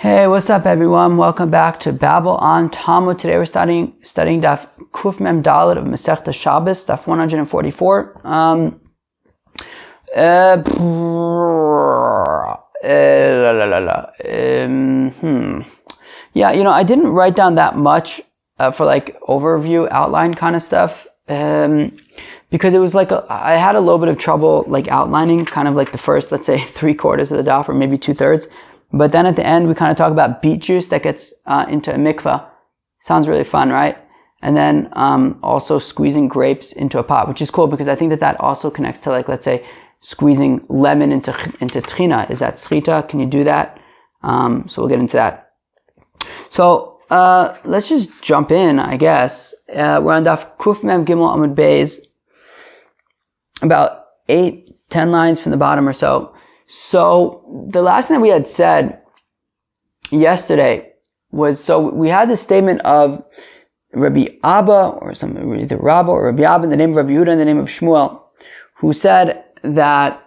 Hey, what's up everyone? Welcome back to Babel on Talmud. Today we're studying Daf Kuf Mem Dalet of Masechta Shabbis, Daf 144. Yeah, I didn't write down that much for like overview, outline kind of stuff, because it was like I had a little bit of trouble like outlining kind of like the first, let's say, 3/4 of the daf or maybe 2/3. But then at the end, we kind of talk about beet juice that gets into a mikveh. Sounds really fun, right? And then also squeezing grapes into a pot, which is cool because I think that also connects to, like, let's say, squeezing lemon into tchina. Is that schita? Can you do that? So we'll get into that. So let's just jump in, I guess. We're on Daf Kuf Mem Gimel Amud Beis, about 8-10 lines from the bottom or so. So the last thing that we had said yesterday was, so we had the statement of Rabbi Abba, or either Rabba or Rabbi Abba in the name of Rabbi Yehuda in the name of Shmuel, who said that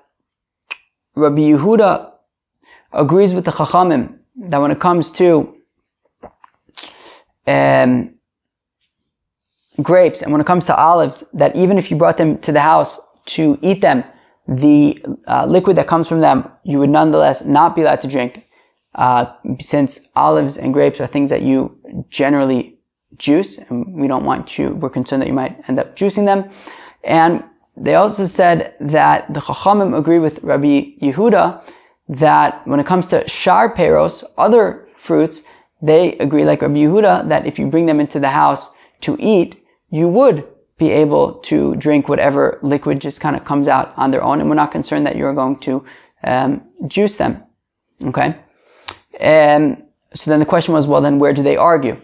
Rabbi Yehuda agrees with the Chachamim that when it comes to grapes and when it comes to olives, that even if you brought them to the house to eat them, the liquid that comes from them, you would nonetheless not be allowed to drink, since olives and grapes are things that you generally juice, and we're concerned that you might end up juicing them. And they also said that the Chachamim agree with Rabbi Yehuda that when it comes to shar peros, other fruits, they agree like Rabbi Yehuda that if you bring them into the house to eat, you would be able to drink whatever liquid just kind of comes out on their own, and we're not concerned that you're going to juice them. Okay? And so then the question was, well, then where do they argue?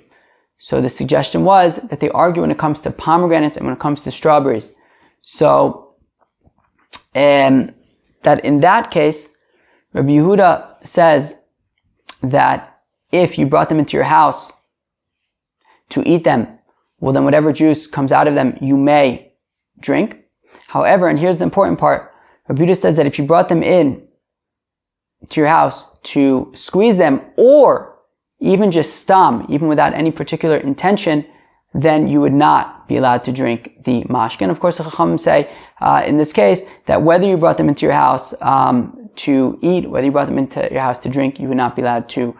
So the suggestion was that they argue when it comes to pomegranates and when it comes to strawberries. So that in that case, Rabbi Yehuda says that if you brought them into your house to eat them, well, then whatever juice comes out of them, you may drink. However, and here's the important part, Rabbi Yehuda says that if you brought them in to your house to squeeze them, or even just stam, even without any particular intention, then you would not be allowed to drink the mashkin. Of course, the Chachamim say, in this case, that whether you brought them into your house to eat, whether you brought them into your house to drink, you would not be allowed to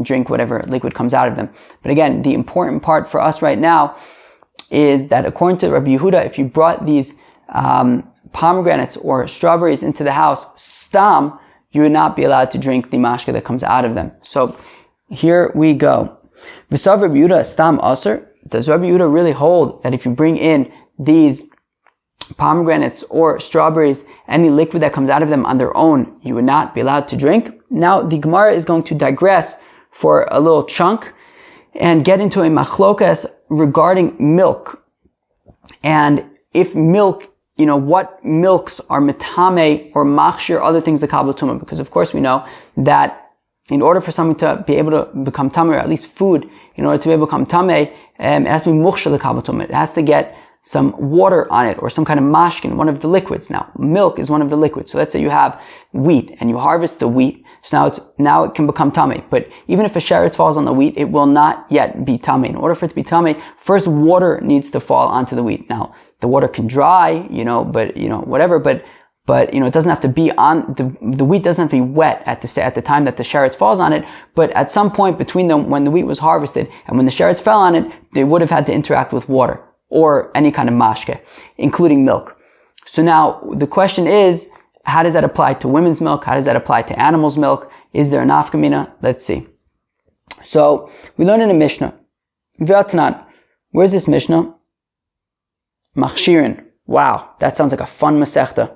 drink whatever liquid comes out of them. But again, the important part for us right now is that according to Rabbi Yehuda, if you brought these pomegranates or strawberries into the house stam, you would not be allowed to drink the mashka that comes out of them. So here we go. V'sav Rabbi Yehuda stam aser. Does Rabbi Yehuda really hold that if you bring in these pomegranates or strawberries, any liquid that comes out of them on their own, you would not be allowed to drink? Now the Gemara is going to digress for a little chunk and get into a machlokas regarding milk. And if milk, what milks are metame or machshir, other things like kabbalah tumah, because of course we know that in order for something to be able to become tameh, or at least food, in order to be able to become tameh, it has to be mukhshir the kabbalah tumah. It has to get some water on it, or some kind of mashkin, one of the liquids. Now, milk is one of the liquids. So let's say you have wheat, and you harvest the wheat, so now it can become tameh. But even if a sheretz falls on the wheat, it will not yet be tameh. In order for it to be tameh, first water needs to fall onto the wheat. Now, the water can dry, but whatever, but it doesn't have to be on, the wheat doesn't have to be wet at the time that the sheretz falls on it, but at some point between when the wheat was harvested and when the sheretz fell on it, they would have had to interact with water, or any kind of mashke, including milk. So now, the question is, how does that apply to women's milk? How does that apply to animals' milk? Is there a nafkamina? Let's see. So, we learn in a Mishnah. V'atnan. Where's this Mishnah? Machshirin. Wow, that sounds like a fun masechta.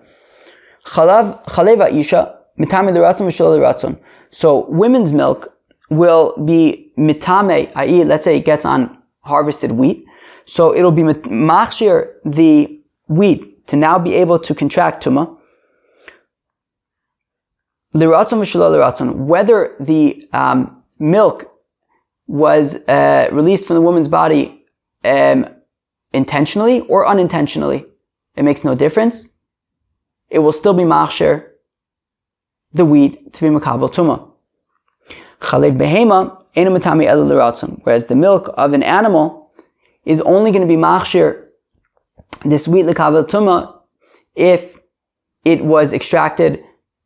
Chaleva isha, mitame l'ratzon v'shelo l'ratzon. So, women's milk will be mitame, i.e., let's say it gets on harvested wheat. So it'll be machshir the wheat to now be able to contract tumah. L'ratzon v'shelo l'ratzon. Whether the milk was released from the woman's body intentionally or unintentionally, it makes no difference. It will still be machshir the wheat to be makabel tumah. Chalev behema eno mitame ela l'ratzon. Whereas the milk of an animal is only going to be machshir this wheat l'kabel tuma if it was extracted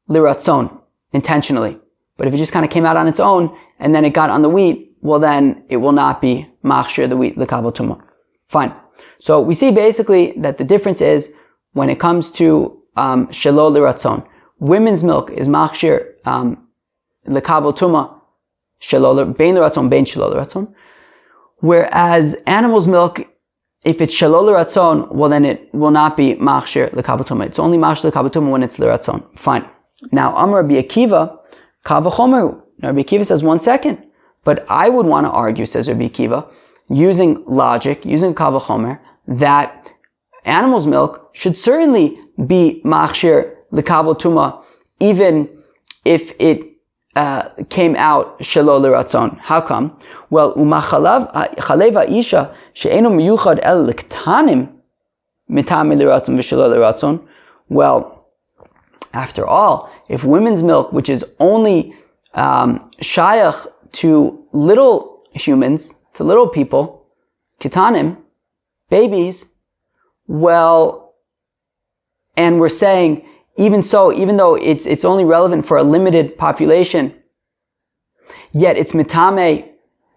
l'ratzon, intentionally. But if it just kind of came out on its own and then it got on the wheat, well then it will not be machshir the wheat l'kabel tuma. Fine. So we see basically that the difference is when it comes to shelo l'ratzon. Women's milk is machshir l'kabel tuma shelo bein l'ratzon bein shelo l'ratzon. Whereas animal's milk, if it's shelo l'ratzon, well then it will not be machshir l'kabel tuma. It's only machshir l'kabel tuma when it's l'ratzon. Fine. Now Amar Rabbi Akiva kal v'chomer. Rabbi Akiva says 1 second. But I would want to argue, says Rabbi Akiva, using logic, using kal v'chomer, that animal's milk should certainly be machshir l'kabel tuma, even if it came out shelo l'ratzon. How come? Well, chalev ha'isha she'eno miyuchad el l'ktanim mitame l'ratzon v'shelo l'ratzon. Well, after all, if women's milk, which is only shayach to little humans, to little people, kitanim, babies, well, and we're saying, even so, even though it's only relevant for a limited population, yet it's mitame,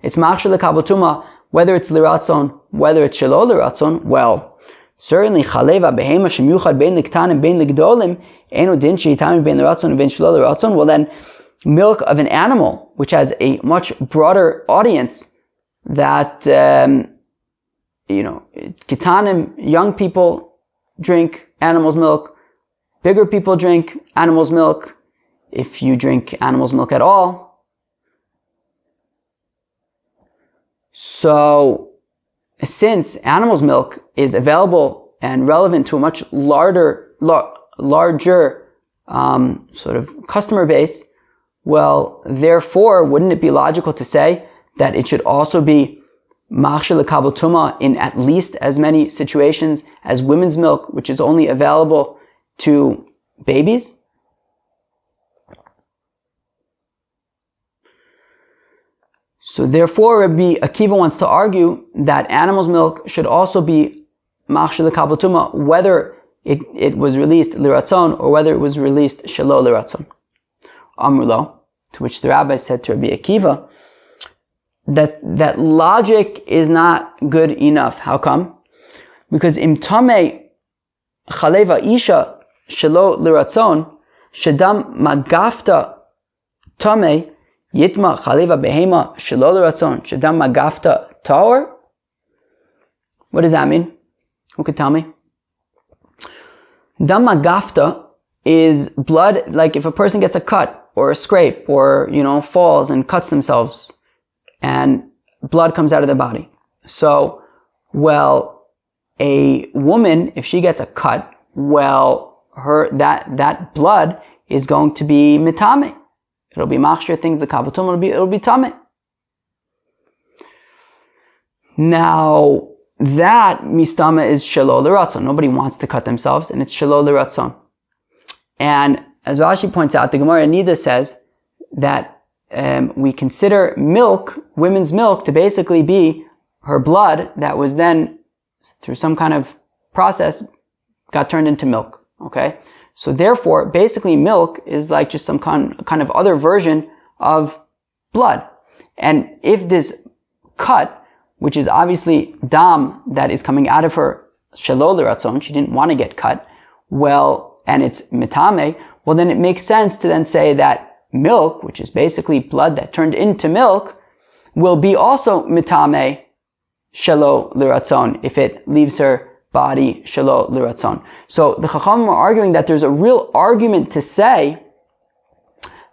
it's machshir l'kabel tuma, whether it's l'ratzon, whether it's shelo l'ratzon, well, certainly chaleva behema shemiyuchad bein l'ktanim bein l'gdolim eno din sheitami bein l'ratzon bein shelo l'ratzon. Well then, milk of an animal, which has a much broader audience, that kitanim, young people drink animal's milk, bigger people drink animal's milk, if you drink animal's milk at all. So, since animal's milk is available and relevant to a much larger sort of customer base, well, therefore, wouldn't it be logical to say that it should also be machshir l'kabel tuma in at least as many situations as women's milk, which is only available to babies? So therefore, Rabbi Akiva wants to argue that animal's milk should also be machshir l'kabel tuma, whether it was released l'ratzon or whether it was released shelo l'ratzon. Amrulo, to which the rabbi said to Rabbi Akiva, that logic is not good enough. How come? Because im tameh chaleva isha shelo l'ratzon shedam magafta tameh yitma chaleva behema shelo l'ratzon shedam magafta tahor. What does that mean? Who could tell me? Dam magafta is blood, like if a person gets a cut or a scrape or, falls and cuts themselves and blood comes out of their body. So, well, a woman, if she gets a cut, well, that blood is going to be mitame. It'll be machshir things, the kabel tuma, it'll be tame. Now, that mistama is shelo l'ratzon. Nobody wants to cut themselves, and it's shelo l'ratzon. And as Rashi points out, the Gemara Nida says that we consider milk, women's milk, to basically be her blood that was then, through some kind of process, got turned into milk. Okay? So therefore, basically milk is like just some kind of other version of blood. And if this cut, which is obviously dam that is coming out of her shelo l'ratzon, she didn't want to get cut, well, and it's mitame, well then it makes sense to then say that milk, which is basically blood that turned into milk, will be also mitame shelo l'ratzon if it leaves her body shelo l'ratzon. So the Chachamim are arguing that there's a real argument to say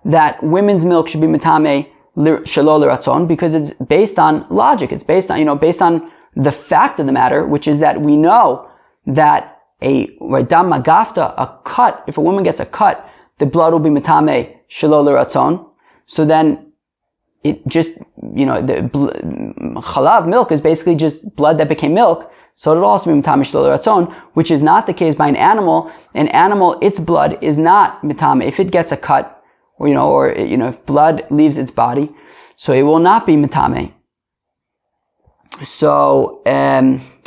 that women's milk should be mitame shelo l'ratzon because it's based on logic. It's based on the fact of the matter, which is that we know that a dam magafta, a cut, if a woman gets a cut, the blood will be mitame shelo l'ratzon. So then it just, the chalav, milk, is basically just blood that became milk. So it'll also be mitame shelo l'ratzon, which is not the case by an animal. An animal, its blood is not mitame. If it gets a cut, or if blood leaves its body, so it will not be mitame. So,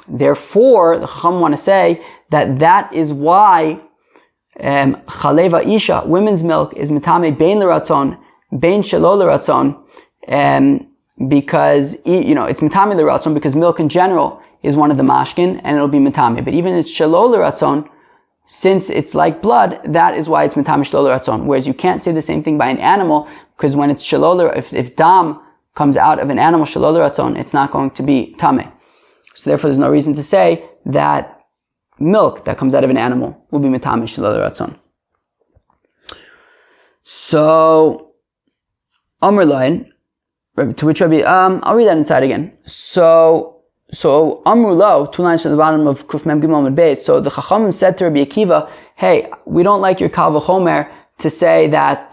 therefore, the Chacham want to say that is why Chaleva Isha, women's milk, is mitame bein l'ratzon, bein shelo l'ratzon, because it's mitame l'ratzon because milk in general is one of the mashkin and it'll be mitame. But even it's shelo l'ratzon, since it's like blood, that is why it's mitame shelo l'ratzon. Whereas you can't say the same thing by an animal, because when it's shelo, if dam comes out of an animal shelo l'ratzon, it's not going to be tame. So therefore, there's no reason to say that milk that comes out of an animal will be mitame shelo l'ratzon. So, Amr Lain, to which Rabbi, I'll read that inside again. So Amru Lo, 2 lines from the bottom of Kuf Mem Gimel Amud Beis. So the Chachamim said to Rabbi Akiva, hey, we don't like your Kal V'chomer to say that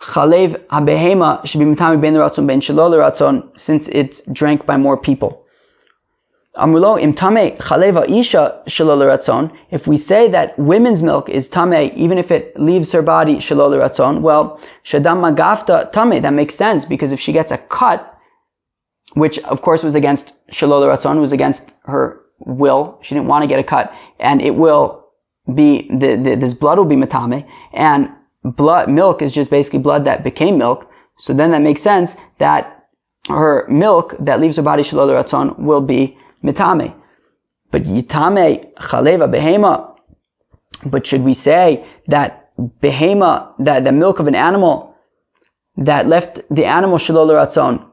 Chalev HaBehema should be mitame bein l'ratzon bein shelo l'ratzon, since it's drank by more people. Amru Lo, im tame Chalev ha'isha shelo l'ratzon, if we say that women's milk is tame even if it leaves her body shelo l'ratzon, well, shadam magafta tame, that makes sense, because if she gets a cut, which of course was against shelo l'ratzon, was against her will, she didn't want to get a cut, and it will be, this blood will be mitame, and milk is just basically blood that became milk, so then that makes sense that her milk that leaves her body shelo l'ratzon will be mitame. But yitame chaleva behema, but should we say that behema, that the milk of an animal that left the animal shelo l'ratzon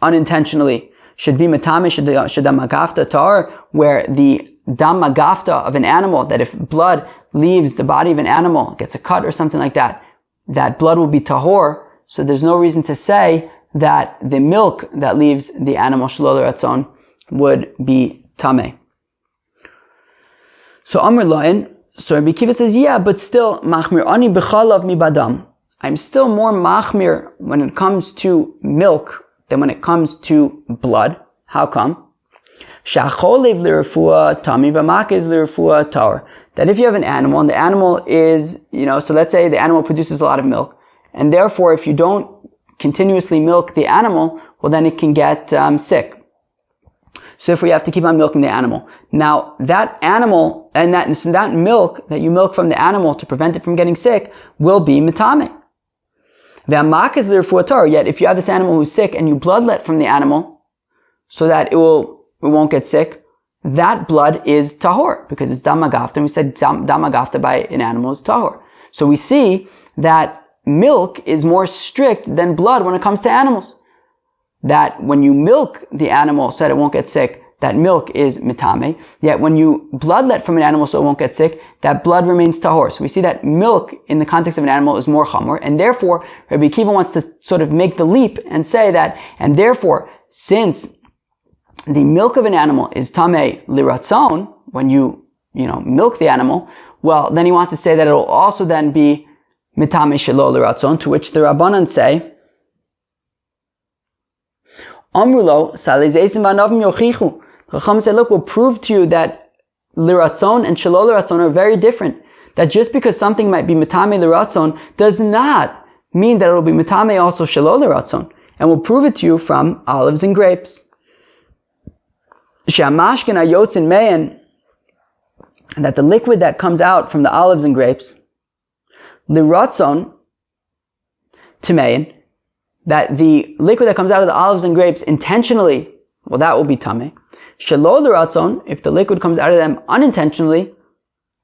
unintentionally should be mitame shadam magafta tar, where the dam magafta of an animal, that if blood leaves the body of an animal, gets a cut or something like that, that blood will be tahor. So there's no reason to say that the milk that leaves the animal shelo l'ratzon would be tameh. So Amr Lain, so Rabbi Akiva says, yeah, but still, machmir ani b'chalav mi badam. I'm still more machmir when it comes to milk than when it comes to blood. How come? Sha'cholev l'refua tami v'makez l'refua tar. That if you have an animal, and the animal is, so let's say the animal produces a lot of milk, and therefore if you don't continuously milk the animal, well then it can get sick. So therefore you have to keep on milking the animal. Now that animal, and that milk that you milk from the animal to prevent it from getting sick will be mitame. Yet if you have this animal who's sick and you bloodlet from the animal so that it won't get sick, that blood is tahor, because it's dam magafta, and we said dam magafta by an animal is tahor. So we see that milk is more strict than blood when it comes to animals. That when you milk the animal so that it won't get sick, that milk is mitame. Yet when you bloodlet from an animal so it won't get sick, that blood remains tahor. So we see that milk in the context of an animal is more chamor, and therefore Rabbi Akiva wants to sort of make the leap and say that, and therefore, since the milk of an animal is tameh liratzon, when you milk the animal, well, then he wants to say that it will also then be mitame shelo liratzon, to which the Rabbanan say, Amrulo, salizeisim v'anavim yochichu. The Chacham said, look, we'll prove to you that liratzon and shelo liratzon are very different. That just because something might be mitame liratzon does not mean that it will be mitame also shelo liratzon. And we'll prove it to you from olives and grapes. She'amashkin hayotzin me'en, that the liquid that comes out from the olives and grapes, liratzon timein, that the liquid that comes out of the olives and grapes intentionally, well, that will be tameh. Shelo l'ratzon, if the liquid comes out of them unintentionally,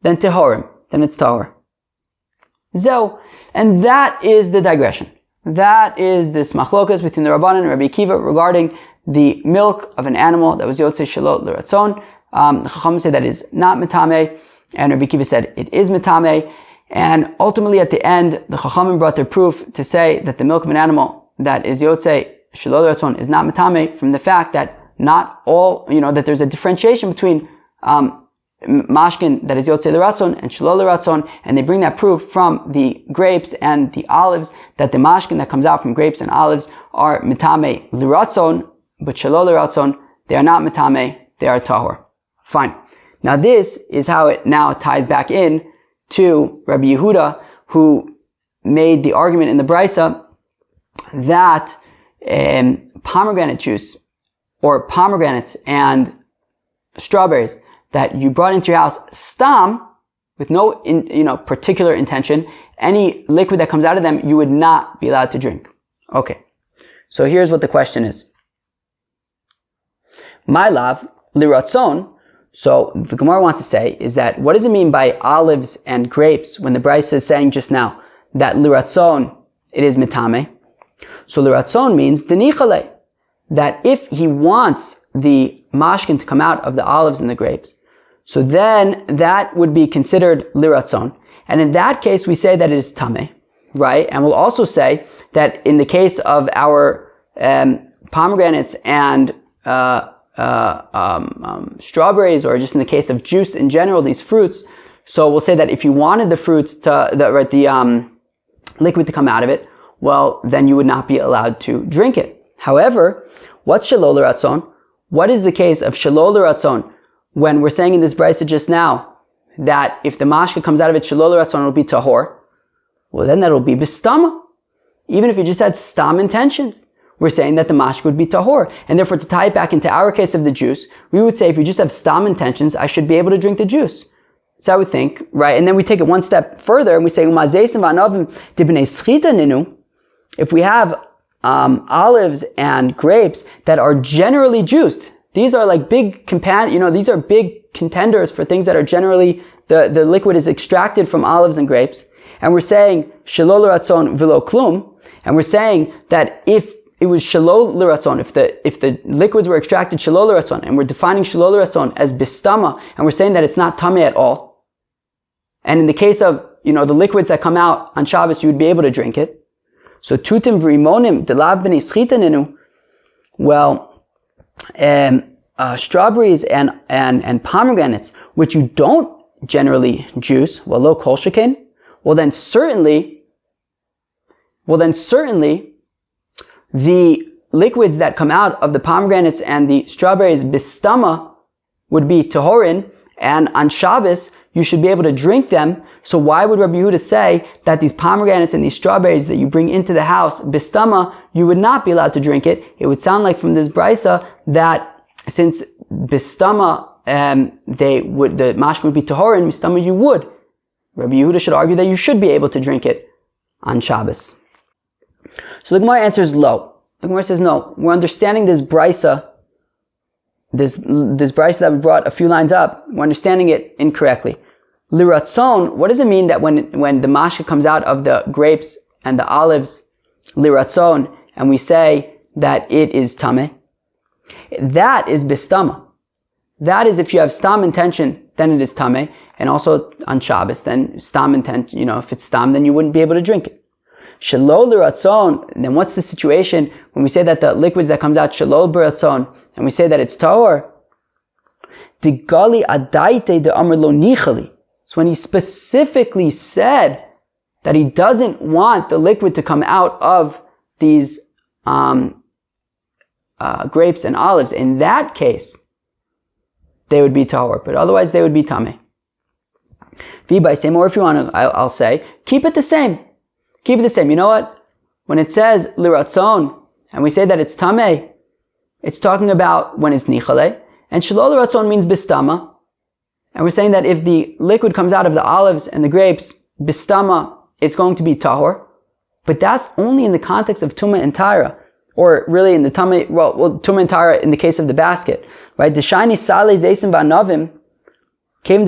then tehorim, then it's tahor. Zeu, and that is the digression. That is this machlokas between the Rabbanan and Rabbi Akiva regarding the milk of an animal that was yotzei shelo l'ratzon. The Chacham said that is not mitame, and Rabbi Akiva said it is mitame. And ultimately, at the end, the Chachamim brought their proof to say that the milk of an animal that is yotzei shelo l'ratzon is not mitame, from the fact that not all, that there's a differentiation between mashkin that is yotzei l'ratzon and shelo l'ratzon, and they bring that proof from the grapes and the olives, that the mashkin that comes out from grapes and olives are mitame l'ratzon, but shelo l'ratzon, they are not mitame, they are tahor. Fine. Now this is how it now ties back in to Rabbi Yehuda, who made the argument in the Brisa that pomegranate juice, or pomegranates and strawberries that you brought into your house stam, with no particular intention, any liquid that comes out of them you would not be allowed to drink. Okay, so here's what the question is. My lav liratzon. So the Gemara wants to say is that, what does it mean by olives and grapes when the Brisa is saying just now that liratzon it is mitame? So liratzon means denichale, that if he wants the mashkin to come out of the olives and the grapes, so then that would be considered liratzon. And in that case, we say that it is tameh, right? And we'll also say that in the case of our pomegranates and strawberries, or just in the case of juice in general, these fruits, so we'll say that if you wanted the fruits the liquid to come out of it, well, then you would not be allowed to drink it. However, what's shalol l'ratzon? What is the case of shalol l'ratzon when we're saying in this brisa just now that if the mashka comes out of it shalol l'ratzon, it'll be tahor? Well, then that'll be bistama. Even if you just had stam intentions, we're saying that the mashka would be tahor. And therefore, to tie it back into our case of the juice, we would say if you just have stam intentions, I should be able to drink the juice. So I would think, right? And then we take it one step further and we say, if we have olives and grapes that are generally juiced, these are like big these are big contenders for things that are generally, the liquid is extracted from olives and grapes. And we're saying, shalol l'ratzon v'lo klum. And we're saying that if it was shalol l'ratzon, if the liquids were extracted shalol l'ratzon, and we're defining shalol l'ratzon as bistama, and we're saying that it's not tameh at all. And in the case of, the liquids that come out on Shabbos, you would be able to drink it. So tutim v'rimonim delav b'nei schitaninu. Well, strawberries and pomegranates, which you don't generally juice, well, lo kol shekain. Well then certainly, the liquids that come out of the pomegranates and the strawberries bistama would be tahorin, and on Shabbos you should be able to drink them. So why would Rabbi Yehuda say that these pomegranates and these strawberries that you bring into the house bistama, you would not be allowed to drink it? It would sound like from this brisa that since bistama the mashkin would be tahorin, bistama you would. Rabbi Yehuda should argue that you should be able to drink it on Shabbos. So the Gemara answers lo. The Gemara says no. We're understanding this brisa, this brisa that we brought a few lines up. We're understanding it incorrectly. Liratzon. What does it mean that when the mashka comes out of the grapes and the olives, liratzon, and we say that it is tameh? That is bistama. That is if you have stam intention, then it is tameh. And also on Shabbos, then stam intent, if it's stam, then you wouldn't be able to drink it. Shalol l'ratzon, then what's the situation when we say that the liquids that comes out shalol b'ratzon, and we say that it's tahor? Digali adaite de amr lo nichali. So when he specifically said that he doesn't want the liquid to come out of these grapes and olives, in that case, they would be tahor, but otherwise they would be tameh. Or if you want to, I'll say, keep it the same. Keep it the same. You know what? When it says liratzon, and we say that it's tameh, it's talking about when it's nichale, and shalol liratzon means bistama, and we're saying that if the liquid comes out of the olives and the grapes, bistama, it's going to be tahor, but that's only in the context of tumah and taira, or really in the tameh, tumah and taira in the case of the basket, right? The shiny saleh zeisim v'anavim, in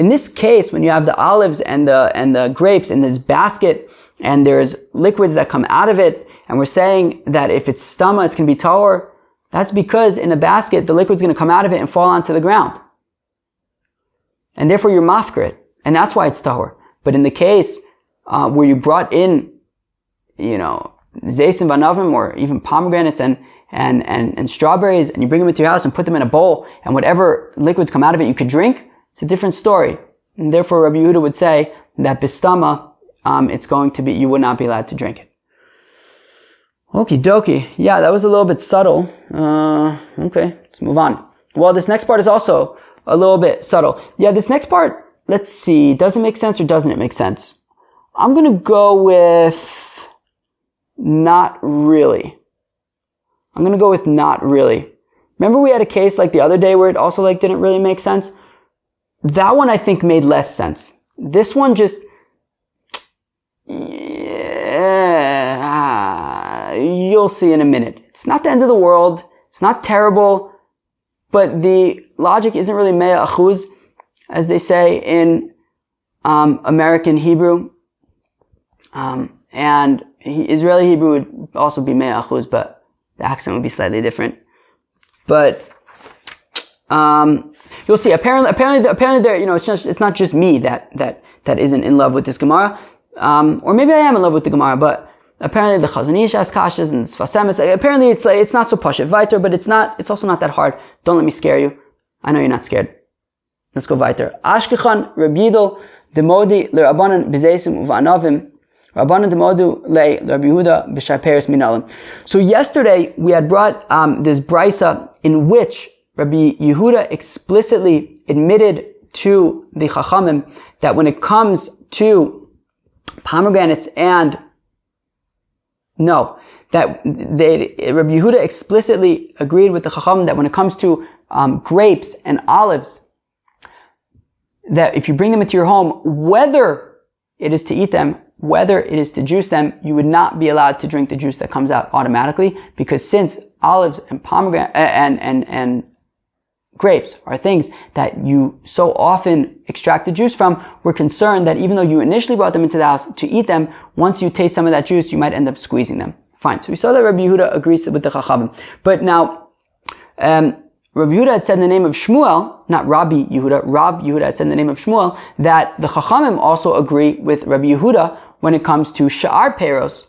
this case, when you have the olives and the grapes in this basket, and there's liquids that come out of it, and we're saying that if it's stama, it's going to be tahor, that's because in a basket, the liquid's going to come out of it and fall onto the ground. And therefore you're mafker it. And that's why it's tahor. But in the case where you brought in, zeisim v'anavim, or even pomegranates and strawberries, and you bring them into your house and put them in a bowl, and whatever liquids come out of it you could drink, it's a different story. And therefore Rabbi Yehuda would say that bistama, it's going to be, you would not be allowed to drink it. Okie dokie. Yeah, that was a little bit subtle. Okay, let's move on. Well, this next part is also a little bit subtle. Yeah, this next part, let's see, does it make sense or doesn't it make sense? I'm going to go with not really. I'm going to go with not really. Remember we had a case like the other day where it also like didn't really make sense? That one I think made less sense. This one just, you'll see in a minute. It's not the end of the world. It's not terrible, but the logic isn't really mea achuz, as they say in American Hebrew. And Israeli Hebrew would also be mea achuz, but the accent would be slightly different. But you'll see. Apparently, there. It's not just me that isn't in love with this Gemara, or maybe I am in love with the Gemara, but apparently the Chazon Ish has kashas and Sfasemis. Apparently, it's not so pashut weiter, but it's also not that hard. Don't let me scare you. I know you're not scared. Let's go weiter. Ashkechan Reb Yidel demodi leRabbanan b'zeisim u'va'anavim. Rabbanan demodu le Rabbi Yehuda b'shar peres minalim. So yesterday we had brought this brisa in which Rabbi Yehuda explicitly admitted to the Chachamim that when it comes to pomegranates Rabbi Yehuda explicitly agreed with the Chachamim that when it comes to grapes and olives, that if you bring them into your home, whether it is to eat them, whether it is to juice them, you would not be allowed to drink the juice that comes out automatically, because since olives and pomegranate and grapes are things that you so often extract the juice from, we're concerned that even though you initially brought them into the house to eat them, once you taste some of that juice, you might end up squeezing them. Fine. So we saw that Rabbi Yehuda agrees with the Chachamim. But now, Rabbi Yehuda had said in the name of Shmuel, not Rabbi Yehuda, Rav Yehuda had said in the name of Shmuel, that the Chachamim also agree with Rabbi Yehuda when it comes to Sha'ar Peros,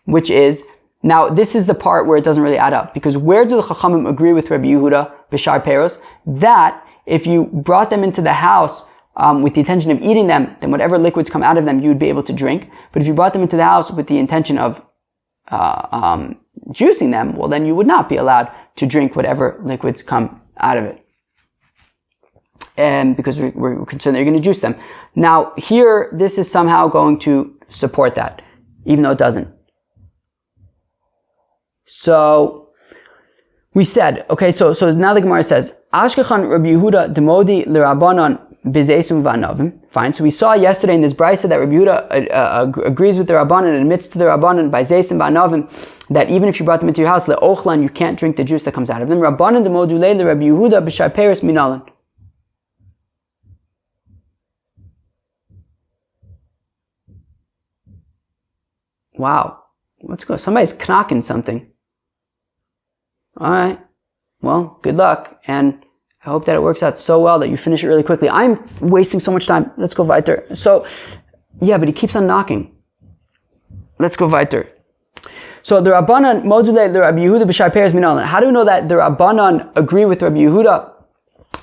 which is, now this is the part where it doesn't really add up, because where do the Chachamim agree with Rabbi Yehuda, B'shar Peros? That if you brought them into the house with the intention of eating them, then whatever liquids come out of them, you would be able to drink. But if you brought them into the house with the intention of juicing them, well then you would not be allowed to drink whatever liquids come out of it. And because we're concerned that you're going to juice them. Now here, this is somehow going to support that, even though it doesn't. So we said, okay, so now the Gemara says, Ashkechan Rabbi Yehuda demodi l'Rabbanan b'zeisum v'anavim. Fine. So we saw yesterday in this brisa that Rabbi Yehuda agrees with the Rabbanan and admits to the Rabbanan by zeisim v'anavim that even if you brought them into your house le'ochlan, you can't drink the juice that comes out of them. Rabbanan demodu le Rabbi Yehuda b'shar peres minalan. Wow. Let's go. Somebody's knocking something. Alright. Well, good luck. And I hope that it works out so well that you finish it really quickly. I'm wasting so much time. Let's go weiter. So, yeah, but he keeps on knocking. Let's go weiter. So the Rabbanan module the Rabbi Yehuda b'shar peres minalan. How do we know that the Rabbanan agree with Rabbi Yehuda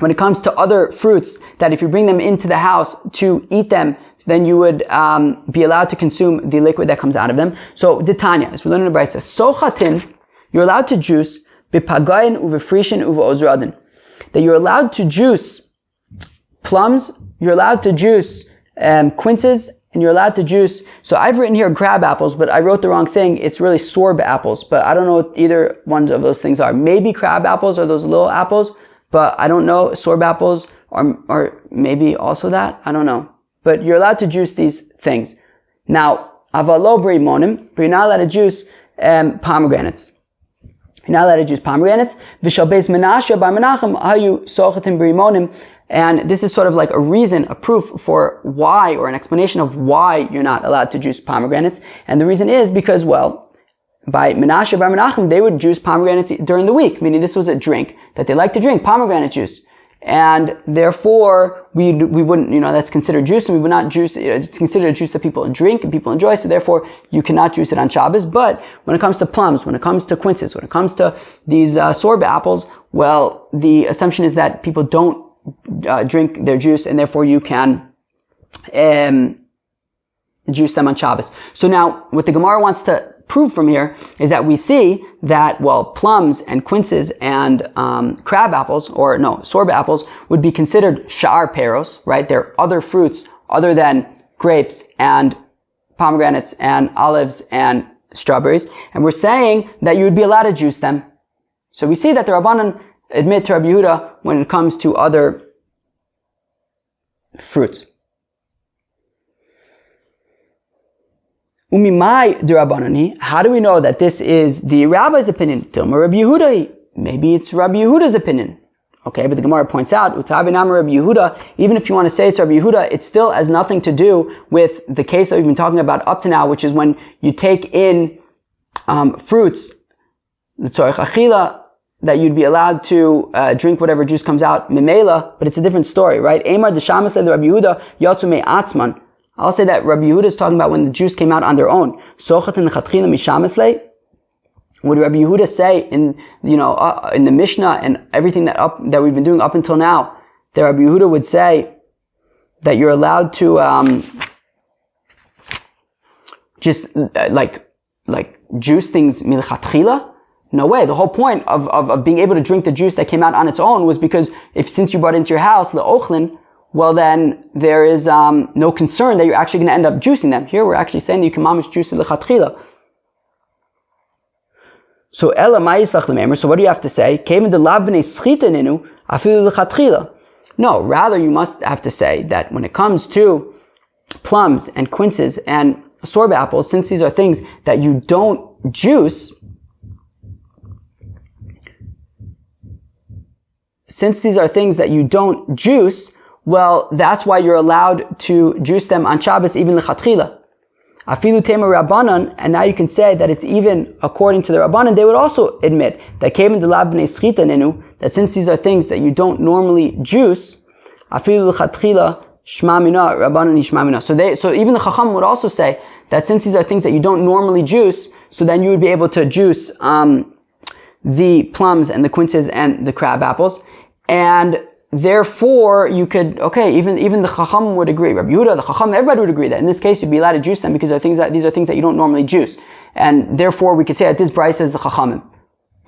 when it comes to other fruits, that if you bring them into the house to eat them, then you would be allowed to consume the liquid that comes out of them? So, Ditanya, as we learn in the Brisa, Sochatin, you're allowed to juice b'pagayin uvefrishin uveozradin. That you're allowed to juice plums, you're allowed to juice quinces, and you're allowed to juice, so I've written here crab apples, but I wrote the wrong thing. It's really sorb apples, but I don't know what either one of those things are. Maybe crab apples are those little apples, but I don't know. Sorb apples are maybe also that. I don't know. But you're allowed to juice these things. Now, avalo brimonim, but you're not allowed to juice pomegranates. You're not allowed to juice pomegranates. V'shal beis Menashe bar Menachem hayu sochatim brimonim. And this is sort of like a reason, a proof for why, or an explanation of why you're not allowed to juice pomegranates. And the reason is because, well, by Menashe bar Menachem, they would juice pomegranates during the week, meaning this was a drink that they like to drink, pomegranate juice. And therefore, we wouldn't, that's considered juice, and we would not juice, it's considered a juice that people drink and people enjoy, so therefore, you cannot juice it on Shabbos. But when it comes to plums, when it comes to quinces, when it comes to these sorb apples, well, the assumption is that people don't drink their juice, and therefore you can juice them on Shabbos. So now, what the Gemara wants to prove from here is that we see that, well, plums and quinces and crab apples, or no, sorbet apples, would be considered sha'ar peros, right? They're other fruits other than grapes and pomegranates and olives and strawberries. And we're saying that you would be allowed to juice them. So we see that the Rabbanan admit to Rabbi Yehuda when it comes to other fruits. Umimai d'Rabbanani, how do we know that this is the rabbi's opinion? Dilma Rabbi Yehuda, maybe it's Rabbi Yehuda's opinion. Okay, but the Gemara points out, Utavi Nama Rabbi Yehuda, even if you want to say it's Rabbi Yehuda, it still has nothing to do with the case that we've been talking about up to now, which is when you take in fruits, the tzorech achila, that you'd be allowed to drink whatever juice comes out, memela, but it's a different story, right? Eimar d'shamas le Rabbi Yehuda yatzu me'atzman. I'll say that Rabbi Yehuda is talking about when the juice came out on their own. Sochat and chatchila mishamas le. Would Rabbi Yehuda say in the Mishnah and everything that we've been doing up until now, that Rabbi Yehuda would say that you're allowed to just like juice things milchatchila? No way. The whole point of being able to drink the juice that came out on its own was because since you brought it into your house le'ochlin, well then there is no concern that you're actually going to end up juicing them. Here we're actually saying that you can mamish juice lechatchila. So ela ma'islach lememer. So what do you have to say? Kevin de labnei schita ninu afilu lechatchila. No, rather you must have to say that when it comes to plums and quinces and sorbet apples, since these are things that you don't juice, well, that's why you're allowed to juice them on Shabbos, even lechatchila. Afilu tema Rabbanan, and now you can say that it's even according to the Rabbanan, they would also admit that kevin de labnei schita nenu, that since these are things that you don't normally juice, afilu lechatchila shma mina Rabbanan shma mina. So even the Chacham would also say that since these are things that you don't normally juice, so then you would be able to juice the plums and the quinces and the crab apples, and therefore you could, even the Chacham would agree, Rabbi Yehuda, the Chacham, everybody would agree that in this case you'd be allowed to juice them because these are things that you don't normally juice, and therefore we could say that this brisa is the Chachamim.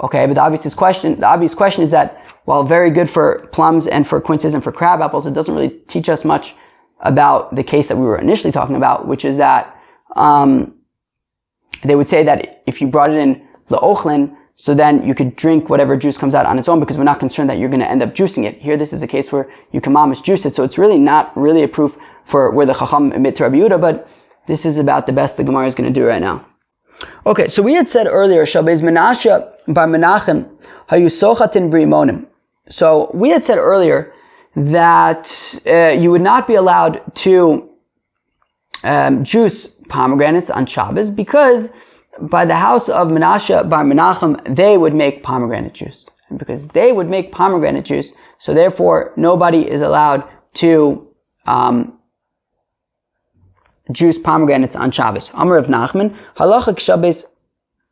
Okay, but the obvious question is that while very good for plums and for quinces and for crab apples, it doesn't really teach us much about the case that we were initially talking about, which is that they would say that if you brought it in le'ochlin, so then you could drink whatever juice comes out on its own because we're not concerned that you're going to end up juicing it. Here, this is a case where you can mamish juice it, so it's really not really a proof for where the Chacham admit to Rabbi Yehuda, but this is about the best the Gemara is going to do right now. Okay, so we had said earlier, Shabbos Menashe bar Menachem hayusochatin brimonim. So we had said earlier that you would not be allowed to juice pomegranates on Shabbos because by the house of Menashe bar Menachem, they would make pomegranate juice. And because they would make pomegranate juice, so therefore nobody is allowed to juice pomegranates on Shabbos. Amar of Nachman, halacha Shabbos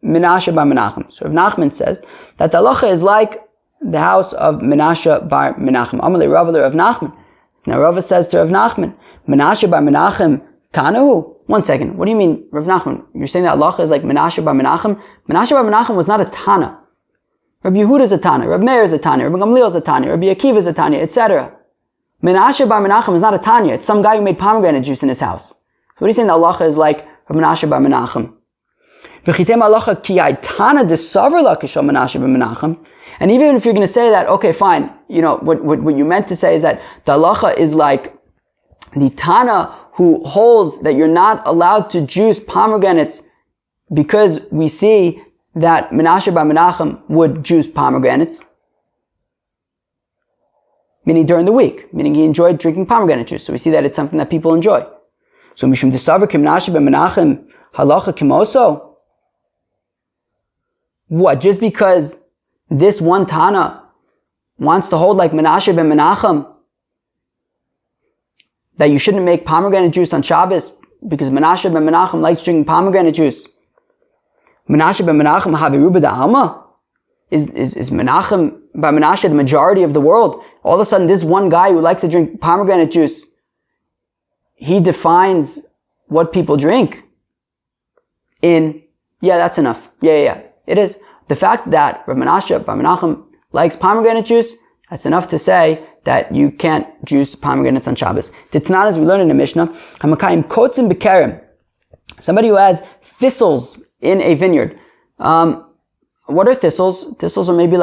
Menashe bar Menachem. So Rav Nachman says that the halacha is like the house of Menashe bar Menachem. Amar le Rav Nachman. Now Rav says to Rav Nachman, Menashe bar Menachem Tanahu. One second, what do you mean, Rav Nachman? You're saying that Allah is like Menashe bar Menachem? Menashe bar Menachem was not a Tana. Rabbi Yehuda is a Tana, Rabbi Meir is a Tana, Rabbi Gamliel is a Tana, Rabbi Akiva is a Tana, etc. Menashe bar Menachem is not a Tanya, it's some guy who made pomegranate juice in his house. So what are you saying that Allah is like Menashe bar Menachem? V'chitem Allah ki ay Tana desavar la kishal Menashe bar Menachem. And even if you're going to say that, okay, fine, what you meant to say is that the halacha is like the Tana who holds that you're not allowed to juice pomegranates because we see that Menashe bar Menachem would juice pomegranates, meaning during the week, meaning he enjoyed drinking pomegranate juice. So we see that it's something that people enjoy. So Mishum Desavar Kim Menashe bar Menachem halacha kimoso. What? Just because this one Tana wants to hold like Menashe bar Menachem, that you shouldn't make pomegranate juice on Shabbos because Menashe ben Menachem likes drinking pomegranate juice. Menashe ben Menachem haviruba da'alma? Is Menachem by Menashe the majority of the world? All of a sudden, this one guy who likes to drink pomegranate juice, he defines what people drink in Yeah, that's enough. Yeah. It is. The fact that Rav Menashe bar Menachem likes pomegranate juice, that's enough to say that you can't juice pomegranates on Shabbos. Titnan, as we learned in the Mishnah, Hamakayim kotzim bekerim. Somebody who has thistles in a vineyard. What are thistles? Thistles are maybe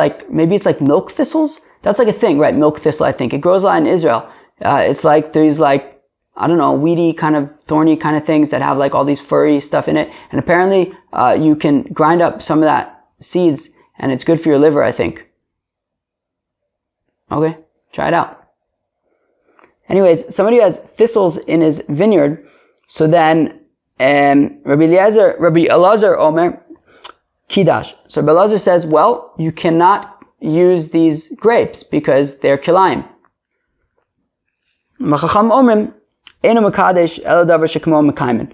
it's like milk thistles? That's like a thing, right? Milk thistle, I think. It grows a lot in Israel. It's like these weedy kind of thorny kind of things that have like all these furry stuff in it. And apparently, you can grind up some of that seeds and it's good for your liver, I think. Okay, try it out. Anyways, somebody who has thistles in his vineyard, so then, Rabbi Elazar Omer, Kidash. So Rabbi Elazar says, well, you cannot use these grapes because they're kilayim. Chacham Omrim, Eino Mekadesh Elo Davar Shekmo Mekaymin.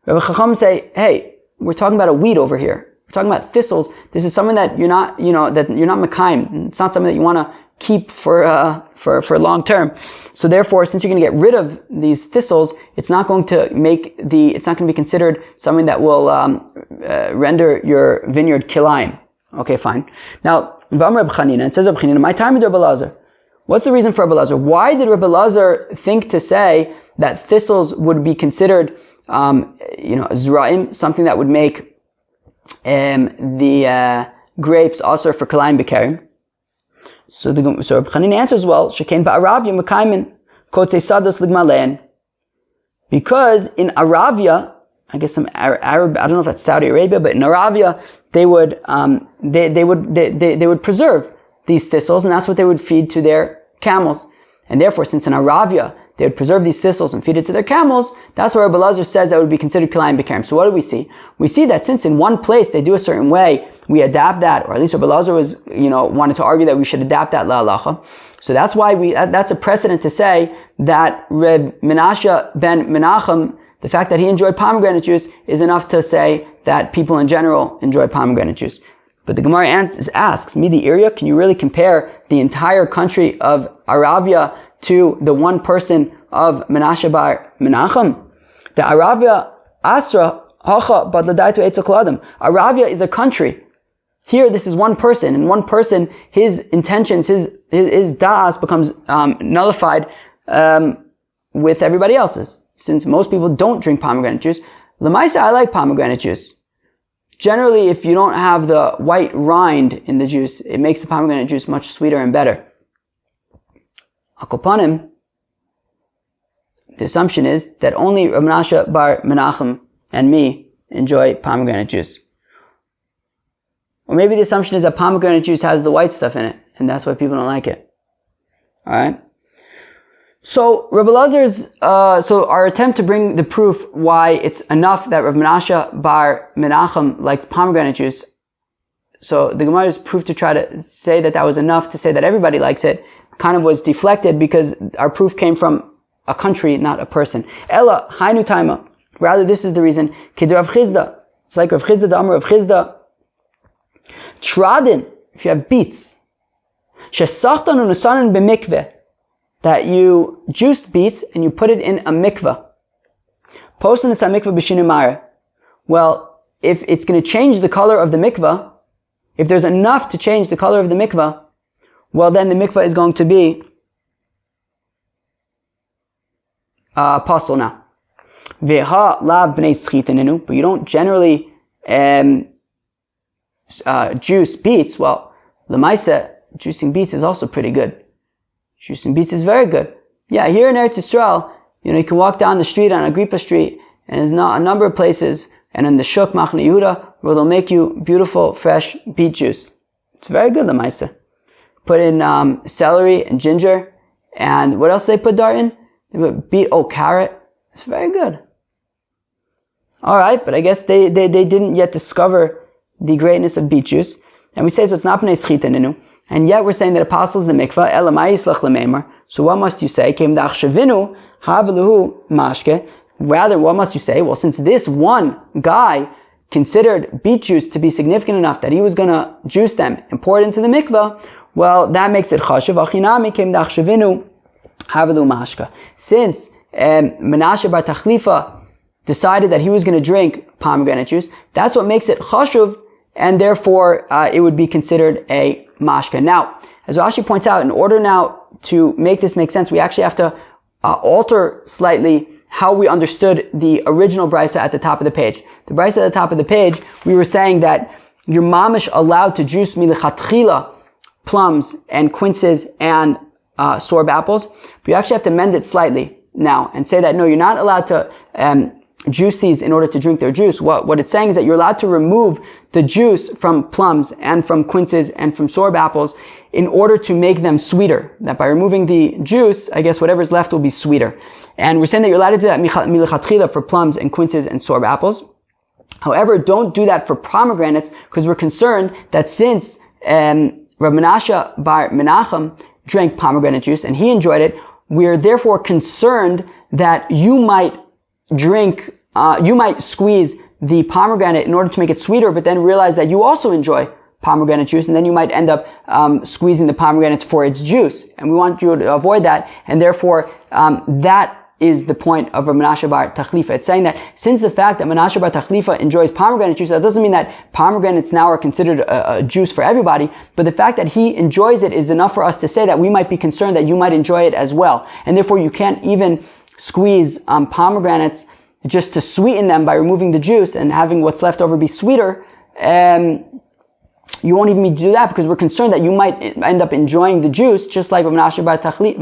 Rabbi Chacham say, hey, we're talking about a weed over here. We're talking about thistles. This is something that you're not Mekayim. It's not something that you want to keep for long term. So therefore, since you're going to get rid of these thistles, it's not going to be considered something that will render your vineyard kilayim. Okay, fine. Now, V'amar Reb Chanina, it says Reb Chanina, my time with Reb Elazar. What's the reason for Reb Elazar? Why did Reb Elazar think to say that thistles would be considered, zra'im, something that would make the grapes also for kilayim bekerim? So Reb Chanina answers, well, Shekain ba'Aravya mekaymin kotzei sados ligmalein. Because in Aravia, I guess some Arab, I don't know if that's Saudi Arabia, but in Aravia, they would preserve these thistles, and that's what they would feed to their camels. And therefore, since in Aravia, they would preserve these thistles and feed it to their camels, that's why Rabbi Elazar says that would be considered kilayim bekerim. So what do we see? We see that since in one place they do a certain way, we adapt that, or at least Rabbi Elazar was, wanted to argue that we should adapt that la'alacha. So that's why that's a precedent to say that Reb Menashe ben Menachem, the fact that he enjoyed pomegranate juice is enough to say that people in general enjoy pomegranate juice. But the Gemara asks, Midi area, can you really compare the entire country of Aravia to the one person of Menashe bar Menachem? The Aravia Asra Hacha Bad Ladaitu Eitzak Ladam. Aravia is a country. Here, this is one person, and one person, his intentions, his da'as becomes nullified with everybody else's. Since most people don't drink pomegranate juice, Lamaisa, I like pomegranate juice. Generally, if you don't have the white rind in the juice, it makes the pomegranate juice much sweeter and better. Akopanim, the assumption is that only Rav Menashe bar Menachem and me enjoy pomegranate juice. Or maybe the assumption is that pomegranate juice has the white stuff in it, and that's why people don't like it. Alright? So, Rabbi Elazar's, our attempt to bring the proof why it's enough that Rav Menashe bar Menachem liked pomegranate juice. So, the Gemara's proof to try to say that was enough to say that everybody likes it kind of was deflected because our proof came from a country, not a person. Ella, hainu taima. Rather, this is the reason. Kid Rav Chizda. It's like Rav Chizda, the Amar Rav Chizda. Tradin, if you have beets. Shesachtan unusanan b'mikveh. That you juiced beets and you put it in a mikveh. Postin is a mikveh b'shinimare. Well, if it's going to change the color of the mikveh, if there's enough to change the color of the mikveh, well then the mikveh is going to be apostle now. Veha lav b'nei schiteninu, but you don't generally juice beets. Well, lemaisa, juicing beets is also pretty good. Juicing beets is very good. Yeah, here in Eretz Yisrael, you can walk down the street on Agrippa Street, and there's a number of places, and in the Shuk Machne Yehuda, where they'll make you beautiful, fresh beet juice. It's very good, lemaisa. Put in celery and ginger, and what else they put there in? They put carrot. It's very good. Alright, but I guess they didn't yet discover the greatness of beet juice. And we say, so it's not b'nei schiteninu. And yet we're saying that apostles the mikvah, elamai yislach lemeimar. So what must you say? Kem dachshavinu haveluhu mashke. Rather, what must you say? Well, since this one guy considered beet juice to be significant enough that he was going to juice them and pour it into the mikvah, well, that makes it chashav. Achinami kem dachshavinu haveluhu mashke. Since Menashe bar Tachlifa decided that he was going to drink pomegranate juice, that's what makes it chashuv, and therefore it would be considered a mashka. Now, as Rashi points out, in order now to make this make sense, we actually have to alter slightly how we understood the original brisa at the top of the page. The brisa at the top of the page, we were saying that you're mamish allowed to juice milichatchila plums and quinces and sorb apples, but you actually have to mend it slightly now and say that no, you're not allowed to juice these in order to drink their juice. What it's saying is that you're allowed to remove the juice from plums and from quinces and from sorb apples in order to make them sweeter. That by removing the juice, I guess whatever's left will be sweeter. And we're saying that you're allowed to do that milichatchila for plums and quinces and sorb apples. However, don't do that for pomegranates, because we're concerned that since Rav Menashe bar Menachem drank pomegranate juice and he enjoyed it, we're therefore concerned that you might squeeze the pomegranate in order to make it sweeter, but then realize that you also enjoy pomegranate juice, and then you might end up squeezing the pomegranates for its juice. And we want you to avoid that, and therefore that is the point of Rav Menashe bar Tachlifa. It's saying that since the fact that Menashe bar Tachlifa enjoys pomegranate juice, that doesn't mean that pomegranates now are considered a juice for everybody, but the fact that he enjoys it is enough for us to say that we might be concerned that you might enjoy it as well. And therefore you can't even squeeze pomegranates just to sweeten them by removing the juice and having what's left over be sweeter. You won't even need to do that because we're concerned that you might end up enjoying the juice just like Rav Menashe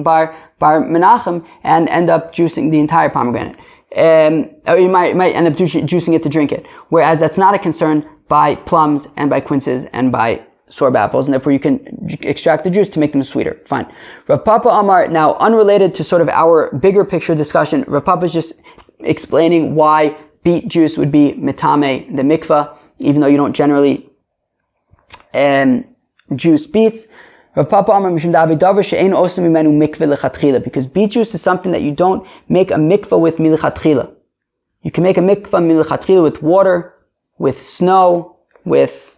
bar Menachem and end up juicing the entire pomegranate. Or you might end up juicing it to drink it. Whereas that's not a concern by plums and by quinces and by sorb apples, and therefore you can extract the juice to make them sweeter. Fine. Rav Papa Amar, now unrelated to sort of our bigger picture discussion, Rav Papa is just explaining why beet juice would be mitame the mikveh, even though you don't generally juice beets. Rav Papa Amar Mishum Davi Davar she'ein osim mimenu mikveh lechatchila, because beet juice is something that you don't make a mikveh with milichatchila. You can make a mikveh milichatchila with water, with snow, with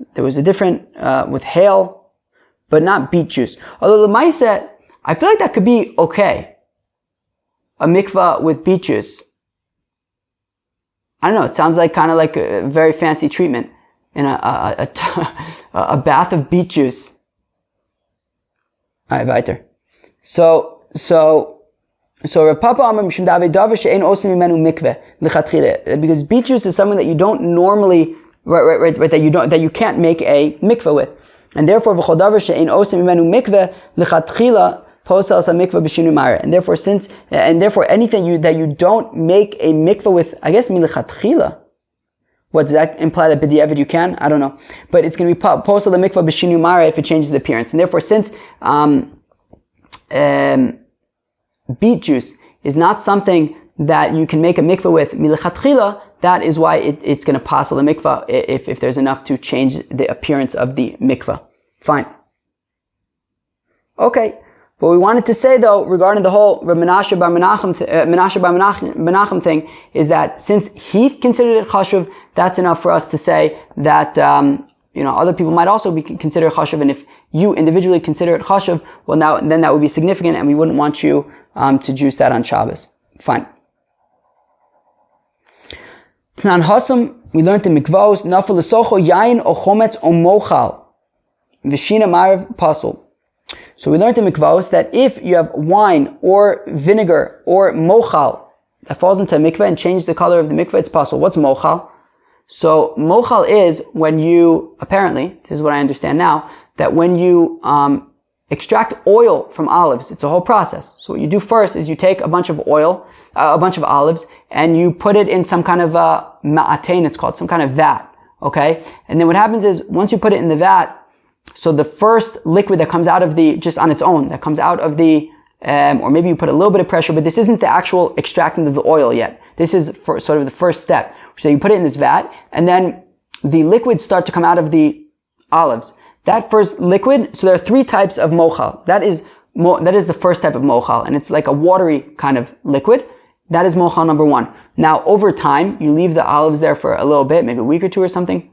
hail, but not beet juice. Although the Maisa, I feel like that could be okay. A mikveh with beet juice. I don't know, it sounds like kind of like a very fancy treatment in a bath of beet juice. Alright, weiter. So Rav Papa Amar Mishum Davi Davar she'ein osim mimenu mikveh lechatchila, because beet juice is something that you don't normally that you can't make a mikveh with, and therefore v'chol davar she'ein osim mimenu mikveh lechatchila posel sa mikveh b'shinu mara, and therefore anything that you don't make a mikveh with, I guess milichatchila. What does that imply, that b'diavad you can? I don't know, but it's going to be posel the mikveh b'shinu mara if it changes the appearance, and therefore since beet juice is not something that you can make a mikveh with milichatchila, that is why it's going to posel the mikveh if there's enough to change the appearance of the mikveh. Fine. Okay. What we wanted to say though regarding the whole Rav Menashe bar Menachem thing is that since he considered it chashuv, that's enough for us to say that other people might also be considered chashuv, and if you individually consider it chashuv, well then that would be significant, and we wouldn't want you to juice that on Shabbos. Fine. Tnan Hasam, we learned in mikvahos nafel lesocho yain o chometz o mochal v'shina marav pasul. So we learned in mikvahos that if you have wine or vinegar or mochal that falls into a mikveh and changes the color of the mikveh, it's pasul. What's mochal? So mochal is when you, apparently, this is what I understand now, that when you extract oil from olives, it's a whole process. So what you do first is you take a bunch of olives, and you put it in some kind of ma'atein, it's called, some kind of vat, okay? And then what happens is, once you put it in the vat, so the first liquid that comes out of just on its own, that comes out of or maybe you put a little bit of pressure, but this isn't the actual extracting of the oil yet. This is for sort of the first step. So you put it in this vat, and then the liquids start to come out of the olives. That first liquid, so there are three types of mochal. That is the first type of mochal, and it's like a watery kind of liquid. That is mochal number one. Now, over time, you leave the olives there for a little bit, maybe a week or two or something.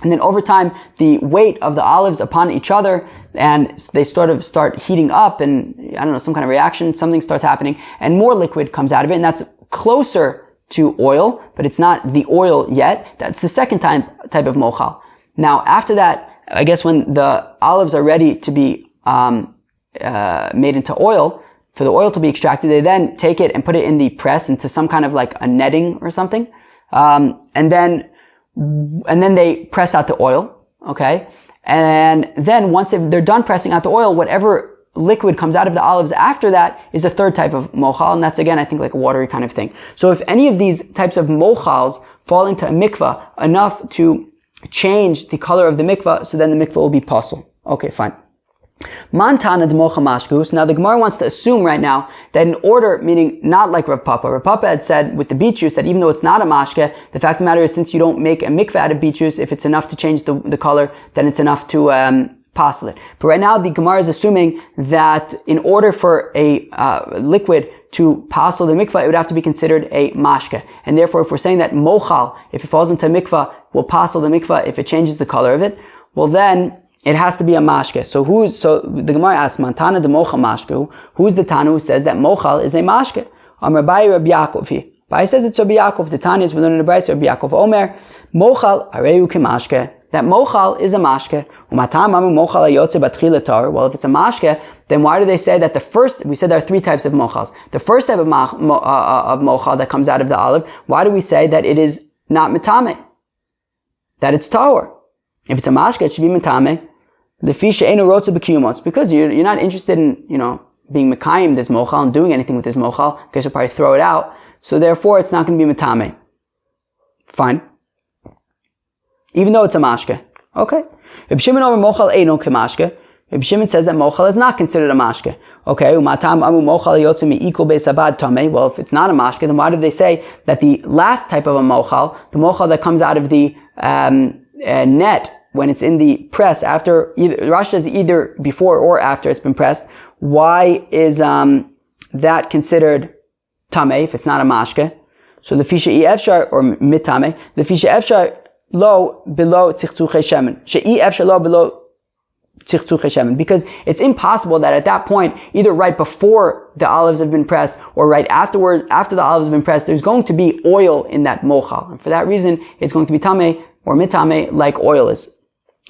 And then over time, the weight of the olives upon each other, and they sort of start heating up, and I don't know, some kind of reaction, something starts happening, and more liquid comes out of it, and that's closer to oil, but it's not the oil yet. That's the second type of mochal. Now, after that, I guess when the olives are ready to be made into oil, for the oil to be extracted, they then take it and put it in the press into some kind of like a netting or something, and then they press out the oil. Okay, and then once they're done pressing out the oil, whatever liquid comes out of the olives after that is a third type of mochal, and that's again I think like a watery kind of thing. So if any of these types of mochals fall into a mikveh enough to change the color of the mikveh, so then the mikveh will be possible. Okay, fine. Mantana de mocha mashkus. Now the Gemara wants to assume right now that in order, meaning not like Rav Papa. Rav Papa had said with the beet juice that even though it's not a mashke, the fact of the matter is since you don't make a mikveh out of beet juice, if it's enough to change the color, then it's enough to passel it. But right now the Gemara is assuming that in order for a liquid to passel the mikveh, it would have to be considered a mashke. And therefore if we're saying that mochal, if it falls into a mikveh, will passel the mikveh if it changes the color of it, well then it has to be a mashke. So the Gemara asks, Mantana de mocha mashke. Who's the Tana who says that mochal is a mashke? Amar Abaye Rabbi Yaakov here. Abaye says it's Rabbi Yaakov. The Tana is we learn in the Brayso Rabbi Yaakov Omer. Mochal areu kemashke. That mochal is a mashke. Umatam amu mochal ayotze batchila tar. Well, if it's a mashke, then why do they say that the first? We said there are three types of mochals. The first type of mochal that comes out of the olive. Why do we say that it is not mitame? That it's tahor. If it's a mashke, it should be mitame. It's because you're not interested in, being mekayim this mochal and doing anything with this mochal, because you'll probably throw it out. So therefore, it's not going to be mitame. Fine. Even though it's a mashke. Okay. Reb Shimon over mochal eino kemashke. Reb Shimon says that mochal is not considered a mashke. Okay. Umatam amu mochal yotze mi'ikol beisabad tameh. Well, if it's not a mashke, then why did they say that the last type of a mochal, the mochal that comes out of the net, when it's in the press after, Rashi says either before or after it's been pressed, why is that considered tameh if it's not a mashke? So the fisha efshar or mitame, the fisha efshar lo below tzichtuche shemen, she'i efshar lo below tzichtuche shemen, because it's impossible that at that point, either right before the olives have been pressed or right afterward, after the olives have been pressed, there's going to be oil in that mochal, and for that reason, it's going to be tameh or mitame like oil is.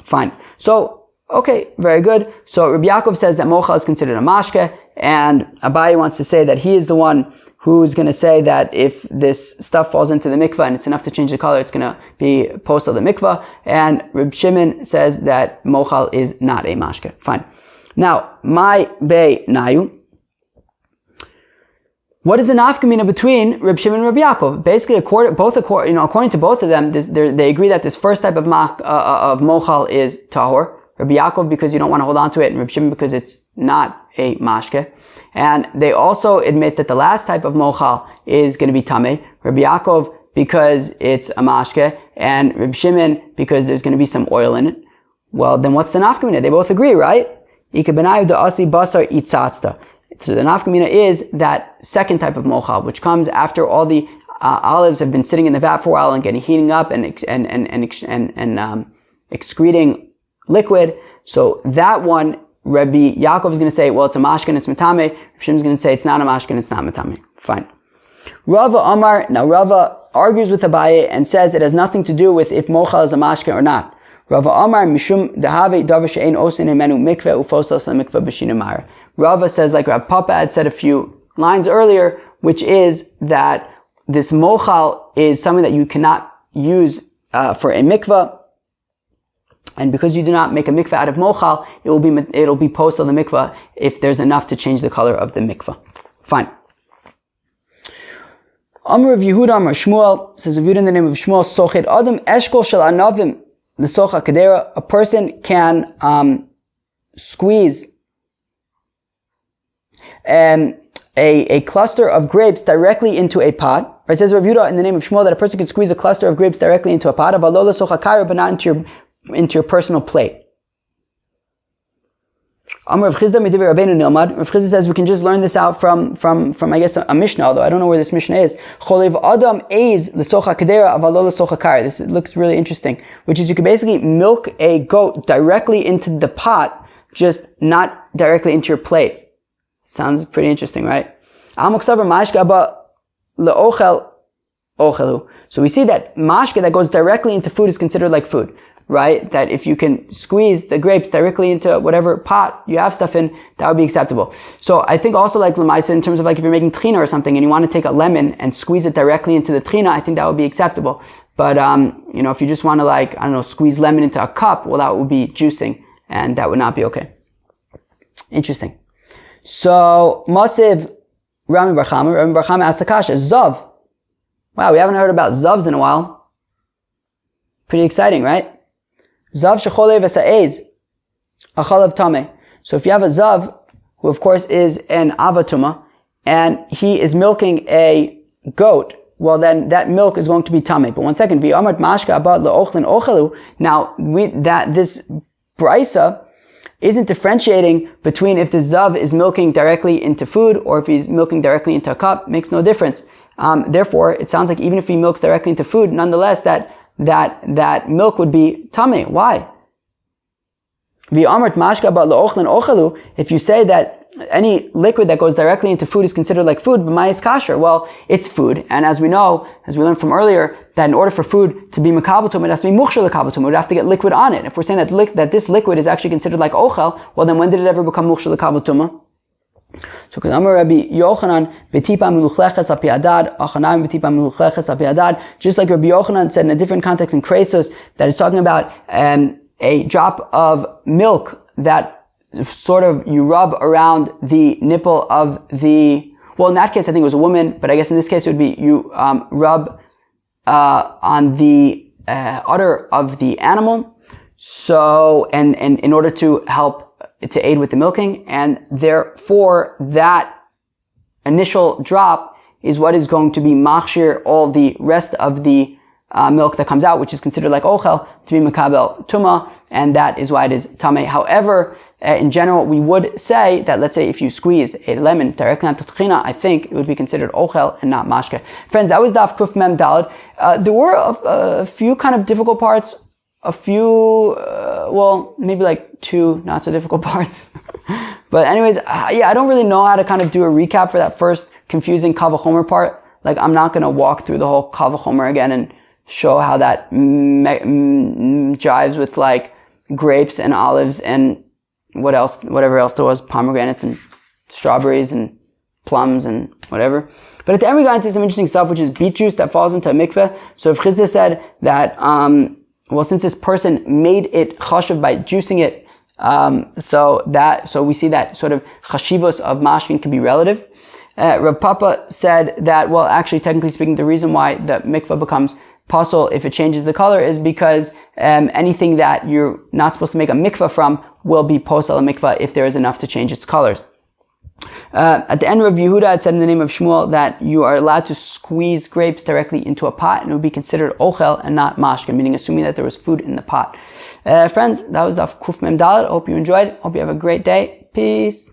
Fine. So, okay, very good. So Rabbi Yaakov says that mochal is considered a mashke, and Abaye wants to say that he is the one who's going to say that if this stuff falls into the mikveh and it's enough to change the color, it's going to be posel the mikveh, and Reb Shimon says that mochal is not a mashke. Fine. Now, my bei nayu. What is the nafkamina between Reb Shimon and Reb Yaakov? Basically, according to both of them, they agree that this first type of mochal is tahor. Reb Yaakov because you don't want to hold on to it, and Reb Shimon because it's not a mashke. And they also admit that the last type of mochal is going to be tameh. Reb Yaakov because it's a mashke, and Reb Shimon because there's going to be some oil in it. Well, then what's the nafkamina? They both agree, right? Ika benayu da'asi basar itzatzta. So the nafkamina is that second type of mochal, which comes after all the olives have been sitting in the vat for a while and heating up and excreting liquid. So that one, Rabbi Yaakov is going to say, well, it's a mashke and it's mitame. Rabbi Shimon is going to say it's not a mashke and it's not mitame. Fine. Rava Amar. Now Rava argues with Abaye and says it has nothing to do with if mochal is a mashke or not. Rava Amar mishum dehave davar she'ein osin himenu mikveh ufosas mikveh b'shinu mara. Rava says, like Rav Papa had said a few lines earlier, which is that this mochal is something that you cannot use for a mikveh, and because you do not make a mikveh out of mochal, it'll be posel the mikveh if there's enough to change the color of the mikveh. Fine. Amr of Yehuda Amr Shmuel says, Yehuda in the name of Shmuel, Sochet Adam Eshkol Shel Anavim L'Socha Kedera. A person can squeeze a cluster of grapes directly into a pot. It says Rav Yehuda in the name of Shmuel that a person can squeeze a cluster of grapes directly into a pot, but not into your personal plate. Amar Rav Chizda Midivrei Rabbeinu Nilmad. Rav Chizda says we can just learn this out from I guess a Mishnah, although I don't know where this Mishnah is. Cholev Adam Eiz L'Socha Kedera Avalo L'Socha Kar. This looks really interesting, which is you can basically milk a goat directly into the pot, just not directly into your plate. Sounds pretty interesting, right? Amok Savar Mashka Ba Le'ochel ochelu. So we see that mashke that goes directly into food is considered like food, right? That if you can squeeze the grapes directly into whatever pot you have stuff in, that would be acceptable. So I think also like Lamaisa, in terms of like if you're making trina or something and you want to take a lemon and squeeze it directly into the trina, I think that would be acceptable. But, if you just want to like, squeeze lemon into a cup, well, that would be juicing and that would not be okay. Interesting. So, Masiv Rami Bar Chama asked the kasha, Zav. Wow, we haven't heard about Zavs in a while. Pretty exciting, right? Zav shechole v'sa'ez, achalav tameh. So if you have a Zav, who of course is an avatuma, and he is milking a goat, well then that milk is going to be tameh. But one second, v'amart mashka abad le'ochlin ochelu. Now, this brisa isn't differentiating between if the Zav is milking directly into food or if he's milking directly into a cup. Makes no difference. Therefore, it sounds like even if he milks directly into food, nonetheless, that milk would be tameh. Why? If you say that any liquid that goes directly into food is considered like food, but ma'is kasher, well, it's food. And as we know, as we learned from earlier, that in order for food to be mekabatum, it has to be mukhshar lekabatum. It would have to get liquid on it. If we're saying that this liquid is actually considered like ochel, well then when did it ever become mukhshar lekabatum? So, Rabbi Yochanan, betipa meluchleches api adad, achanayim betipa meluchleches api adad. Just like Rabbi Yochanan said in a different context in Kresos, that is talking about a drop of milk that sort of you rub around the nipple of the. Well, in that case, I think it was a woman, but I guess in this case it would be you rub on the udder of the animal. So, and in order to help to aid with the milking, and therefore that initial drop is what is going to be machshir all the rest of the milk that comes out, which is considered like ochel, to be makabel tuma, and that is why it is tameh. However, in general, we would say that, let's say if you squeeze a lemon directly onto tchina, I think it would be considered ochel and not mashke. Friends, that was daf kuf mem daled. There were a few kind of difficult parts, a few, maybe like two not so difficult parts. But anyways, I don't really know how to kind of do a recap for that first confusing Kal Vachomer part. Like, I'm not going to walk through the whole Kal Vachomer again and show how that jives with like grapes and olives and whatever else there was, pomegranates and strawberries and plums and whatever. But at the end we got into some interesting stuff, which is beet juice that falls into a mikveh. So if Chizda said that, since this person made it chashav by juicing it, so we see that sort of chashivos of mashkin can be relative. Rav Papa said that, well, actually, technically speaking, the reason why the mikveh becomes pasul if it changes the color is because anything that you're not supposed to make a mikveh from will be posel a mikveh if there is enough to change its colors. At the end of Yehuda, it said in the name of Shmuel that you are allowed to squeeze grapes directly into a pot and it would be considered ochel and not mashke, meaning assuming that there was food in the pot. Friends, that was Daf Kuf Mem Dalet. Hope you enjoyed. Hope you have a great day. Peace.